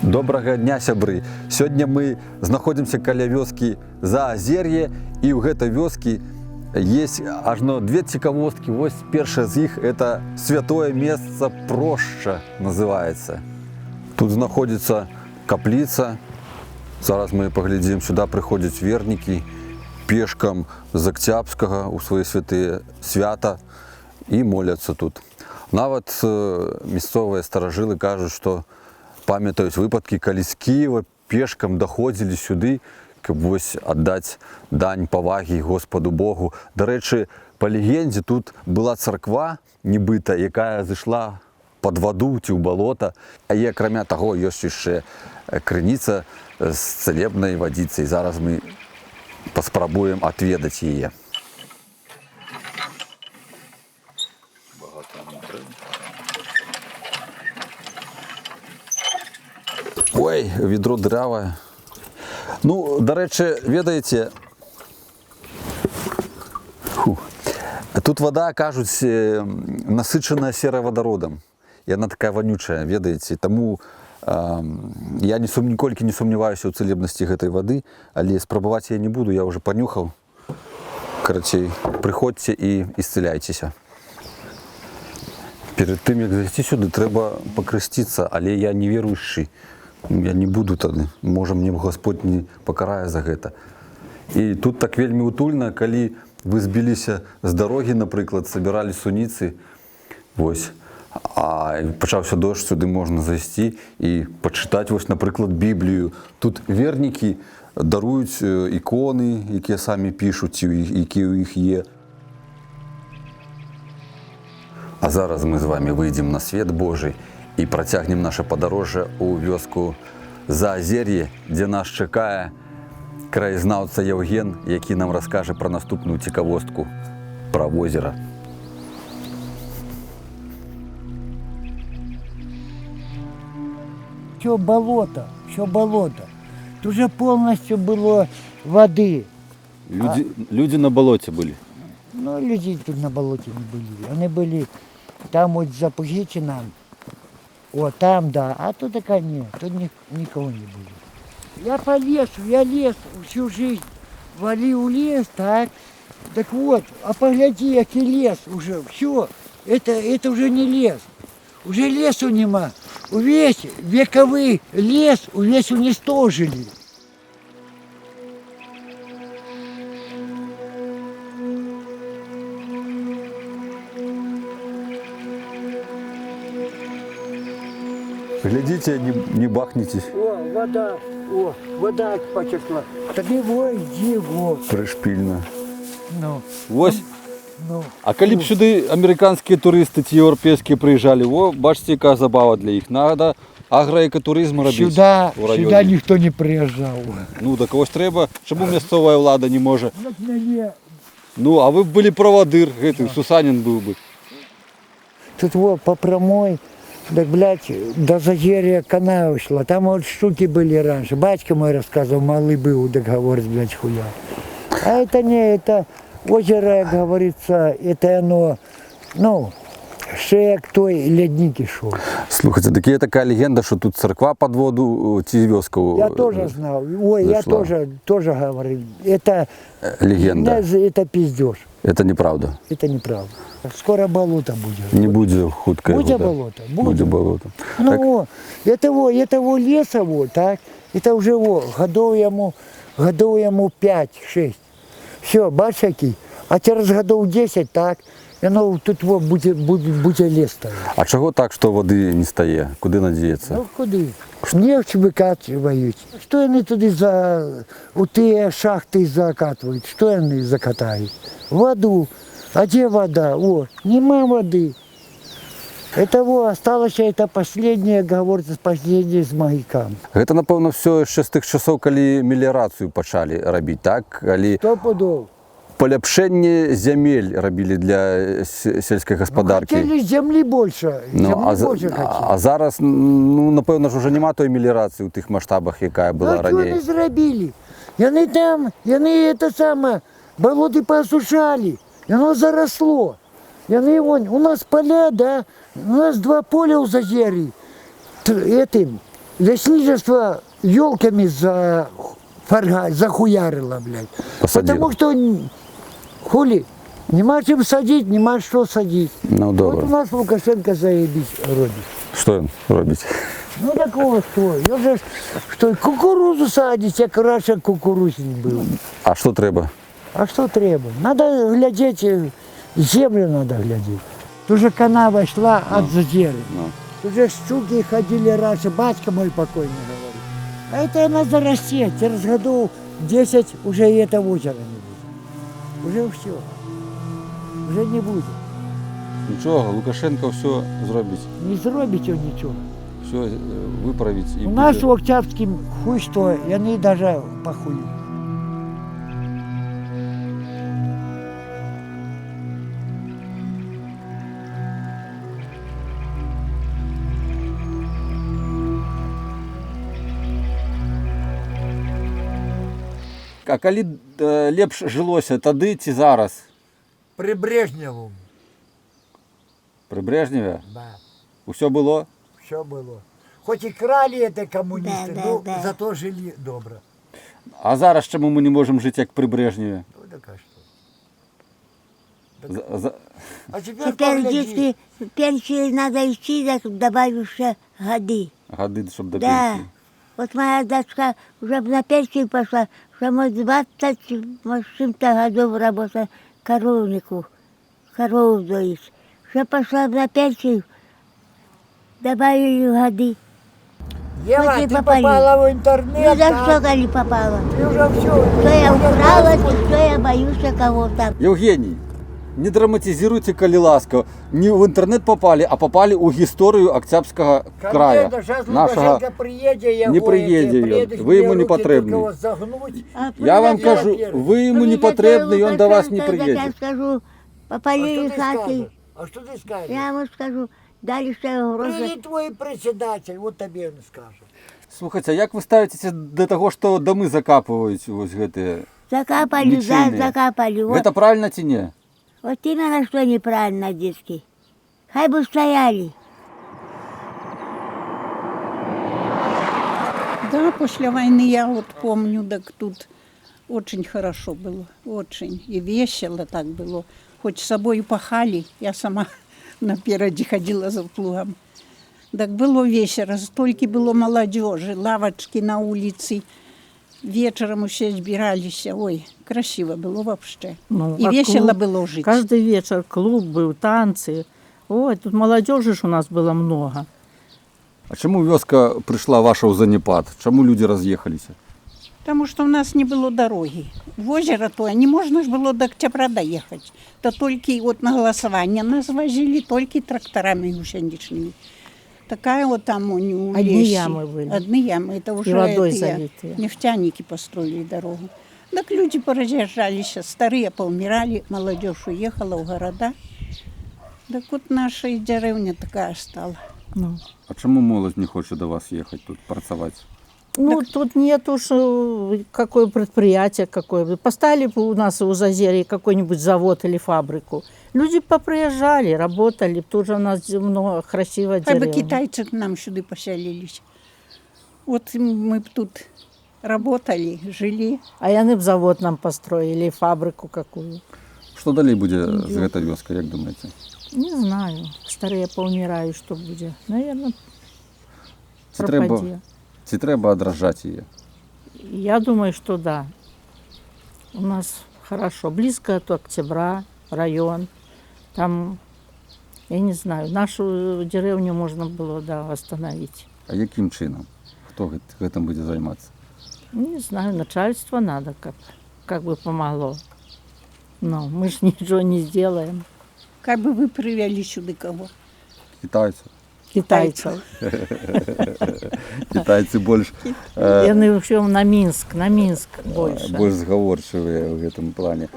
Добрага дня, сябры. Сёння мы знаходзімся каля вёскі Заазер'е, і ў гэтай вёскі есть ажно две цікавосткі. Вось першая з іх это святое месца Проща называецца. Тут знаходзіцца капліца. Зараз мы паглядзім, сюда прыходзяць вернікі пешкам з Акцябскага ў свае святыя свята і моляцца тут. Нават мясцовыя старажылы кажуць, што памятаюць выпадкі, калі з Кіева пешкам даходзілі сюды, каб вось аддаць дань павагі Господу Богу. Дарэчы, па легендзе тут была царква нібыта, якая зышла пад ваду ці ў балота, а і акрамя таго ёсць яшчэ крыніца з цэлебнай вадзіцай. Зараз мы паспрабуем адведаць яе. Ой, ведро дырявае. Ну, дарэчы, ведаеце, тут вода, кажуць, насычаная серавадародам. Яна такая вонючая, ведаеце. Таму я ніколькі не сумняваюся ў цэлебнасці гэтай вады, але спрабаваць я не буду, я ўжо панюхаў. Карацей, прыходзьце і ісцэляйцеся. Перед тым, як зайсці сюды, трэба пакрысціцца, але я не веруючы. Я не буду тады, можа мне Господь не пакарае за гэта. І тут так вельмі утульна, калі вы збіліся з дарогі, напрыклад, сабіралі суніцы, вось, а пачаўся дождж, сюды можна зайсці і пачытаць, вось, напрыклад, Біблію. Тут вернікі даруюць іконы, якія самі пішуць, якія ў іх є. А зараз мы з вамі выйдзем на свет Божий і працягнем наша падарожжа ў вёску Заазер'е, дзе нас чакае краязнаўца Яўген, які нам раскажа пра наступную цікавостку пра возера. Все болото, все болото. Тут уже полностью было воды. Люди на болоте были? Ну, люди тут на болоте не были. Они были там вот за Пухичином. Вот там, да, а тут такая нет, тут никого не было. Я по лесу, я лес всю жизнь валил лес, так. Так вот, а погляди, який лес уже, все, это уже не лес. Уже лесу нема. Увесь вековый лес увесь уничтожили. Глядите, не бахнитесь. Вода потекла. Тоді иди, Пришпільно. Ну. Ось. Ну. А калі б сюди американські туристи ці європейські приїжджали, бачите, яка забава для їх. Надо агроекотуризм робити Сюда у районі. Сюда ніхто не приїжджав. Ну, так ось треба. Чому місцева влада не може? Ну, а ви б були проводир, Сусанін був би. тут вот по прямой, так, блядь, до Заазерья канал шла. Там вот штуки были раньше. Батька мой рассказывал, малый был, так говорит, блядь, хуя. А это не, это озеро, как говорится, это оно, ну, ще к той ледник шел. Слухайте, так є така легенда, що тут церква під воду, ці вёска. Я тоже знал. Ой, зашла. Я тоже говорил. Это легенда. Это пиздеж. Это неправда. Это неправда. Скоро болото будет. Не буде хутка. Будет болото. Буде болото. Ну, этого леса вот, так, это уже годов ему 5-6. Все, бачиш який. А через годов 10, так, і ну, тут вот буде лес стоять. А чого так, що води не стає? Куди надіятися? Ну, куди? Нефть викачують. Що вони туди у ті шахти закатують? Що вони закатають? Воду. А де вода? О, нема води. Это осталось, это последнее, говорится, последнее з магікам. Гэта, напэўна, все яшчэ з тых часоў, калі меліярацыю пачалі рабіць, так? Калі Стопудов. паляпшэнне зямель рабілі для сельскай гаспадаркі. Хотели земли больше. А зараз, ну, напэўна ж, уже няма той меліярацыі ў тых маштабах, якая была раней. раней. Що вони зробили? Яны это самое, болоты посушали, и оно заросло. У нас поля, да, у нас 2 поля у Заазерья. Этим лесничество елками захуярило, блядь. Посадило. Потому что хули, нема чем садить, нема что садить. Ну, Вот добре. у нас Лукашенко заебись робит. Що він робить? Ну такого что? Я же что, кукурузу садить, як раніше кукурузин был. А що треба? А что треба? Надо глядеть, землю надо глядеть. Тут же канава шла от зазеры. Ну. Тут же щуки ходили раньше, батька мой покойный говорит. А это она зарастет, через годов 10 уже и этого озера не будет. Уже все. Уже не будет. Нічого, Лукашенко все зробить. Не зробить он ничего. Все виправить. І У нас в Октябрьском хуй что, и они даже похуй. А коли лепш жилося, тоді чи зараз? При Брежневу. При Брежневі? Да, Усе було? все было. Хоть и крали это коммунисты, Да, но да. зато жили добро. А зараз чому ми не можемо жити, як при Брежневі? Ну так а что? За- А теперь Теперь, погляди. если пенсии надо идти, так добавишь еще годы. Годи, щоб до Да. пенсії. Вот моя дочка уже на пенсию пошла, что мы 20 может, с чем-то годов работала коровнику, корову доить. Уже пошла на пенсию, добавили годы. Ева, Вот и ты попали. попала в Ну интернет, за да? что не попала? Ты уже все. Что я украла, что я боюсь кого-то. Євгеній, не драматизируйте, коли ласка. Не в інтернет попали, а попали у історію Октябрського краю. Сейчас Нашого. Лукашенко приедет, я Не говорю, приедет ты он. приедешь, Вы ему мне не руки потребны. только вот загнуть. А Я вам прилетела- кажу, ви йому не потрібний, і він до вас не Лукашенко, так Я приїде. скажу, А попалили что ты хаты. скажешь? А что ты скажешь? Я ему скажу, дали ще гроші. Приедет твой председатель, вот тебе он скажет. Слухайте, а як ви ставитеся до того, що доми закапують ось гэты? Закапали, Личинные. закапали. Вот, Гэта правильно ці не? вот именно что неправильно, детки. Хай бы стояли. Да, после войны я вот помню, так тут очень хорошо было, очень. И весело так было. Хоть с собой пахали, я сама напереди ходила за плугом. Так было весело, столько было молодежи, лавочки на улице. Вечером все збирались. Ой, красиво было вообще. Ну, И а весело клуб? было жить. Каждый вечер клуб был, танцы. Ой, тут молодежи ж у нас было много. А чому вёска прийшла ваша у занепад? Чому люди роз'їхалися? Потому что у нас не было дороги. В озеро то не можно ж было до октября доехать. То только вот на голосование нас возили только тракторами гусеничными. Такая вот там у него Одни ямы были. Одни ямы. Это уже водой эти, залитые. нефтяники построили дорогу. Так люди поразъезжались, старые поумирали, молодежь уехала в города. Так вот наша и деревня такая стала. Ну, А чому молодь не хоче до вас їхати тут працювати? ну тут нет уж какое предприятие какое. Поставили бы у нас у Зазерья какой-нибудь завод или фабрику. Люди поприезжали, работали. Тут же у нас много красивой Хай бы деревни. китайцы к нам сюда поселились. Вот мы б тут работали, жили. А яны б завод нам построили, фабрику какую. Що далі буде з гэтай вёскай, як думаєте? Не знаю. Старые поумираю, что будет. Наверное, Ці треба одражати її? Я думаю, что да. У нас хорошо. Близко от Октября, район. Там, я не знаю, нашу деревню можно было, да, восстановить. А яким чином? Хто гэтым буде займатися? Не знаю, начальство надо, как бы помогло. Но мы же ничего не сделаем. Как бы вы привели сюда кого? Китайці. Китайцев. Китайці більш Я вообще на Минск больше. більш зговорчиві в гэтым плане.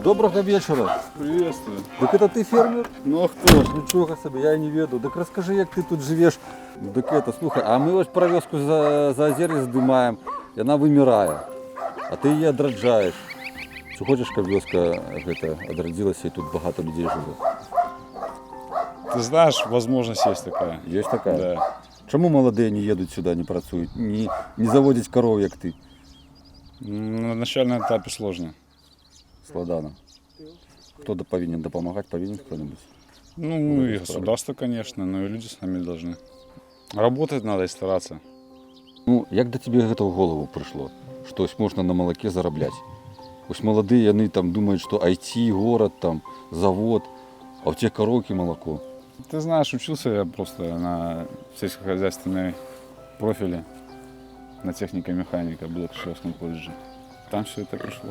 Доброго вечора. Приветствую. Так это ты фермер? Ну а хто ж? Нічого собі, я не веду. Так розкажи, як ти тут живеш. Так это, слухай, а ми ось про вёску за озер'я здимаємо, і вона вимирає. А ти її одраджаєш. Ці хочеш, каб вёска гэта адрадзілася і тут багато людей жыве? Ты знаешь, возможность есть такая. Есть такая? Да. Чому молодые не едуть сюда, не працюють, не заводять коров, як ти? На начальном этапе сложно. Складано. Хто повинен допомагати, повинен хто-нибудь? Ну, и государство, конечно, но и люди сами должны. Работать надо и стараться. Ну, як до тебе гэта в голову прийшло? Що ось можна на молоке заробляти? Ось молоді, вони там думають, що IT, город, там, завод, а в тих коровки молоко. Ты знаешь, учился я просто на сельскохозяйственной профиле, на технико-механика в Белокишевском колледже. Там все это пришло.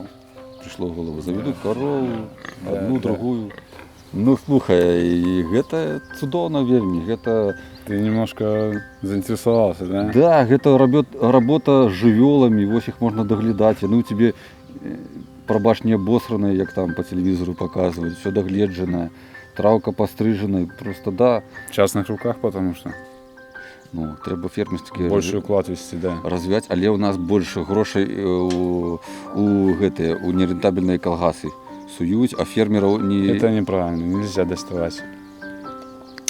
Прийшло в голову, заведу корову, Да, одну, да. другую. Ну, слухай, і гэта цудоўна вельмі, гэта... Ты немножко заинтересовался, да? Да, гэта работа з жывёламі, вось іх можна даглядаць. Яны ў тебе, прабач, не абосраныя, як там по телевізору показваюць, все дагледжана, травка пострижена, просто да. В частных руках, потому что Ну, трэба фермерскія больше уклад вести, да. развіваць, але ў нас больш грошай у нерентабельныя калгасы суюць, а фермераў не... Это неправильно, нельзя доставать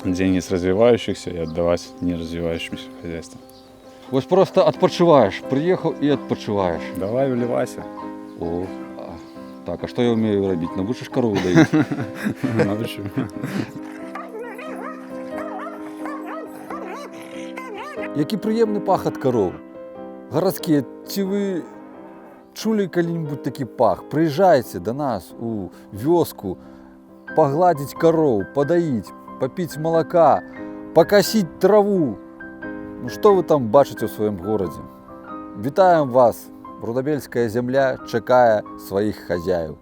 деньги с развивающихся и отдавать неразвивающимся хозяйствам. Вось просто адпачываеш, прыехаў і адпачываеш. Давай, вливайся. О, так, а што я ўмею рабіць? Навучыш корову даіць? Научу. Які прыемны пах ад кароў. Гарадскія, ці вы чулі калі-небудзь такі пах? Прыязджайце да нас у вёску, пагладзіць кароў, падаіць, папіць малака, пакасіць траву. Ну што вы там бачыце ў сваім горадзе? Вітаем вас! Рудабельская зямля чакае сваіх хазяяў.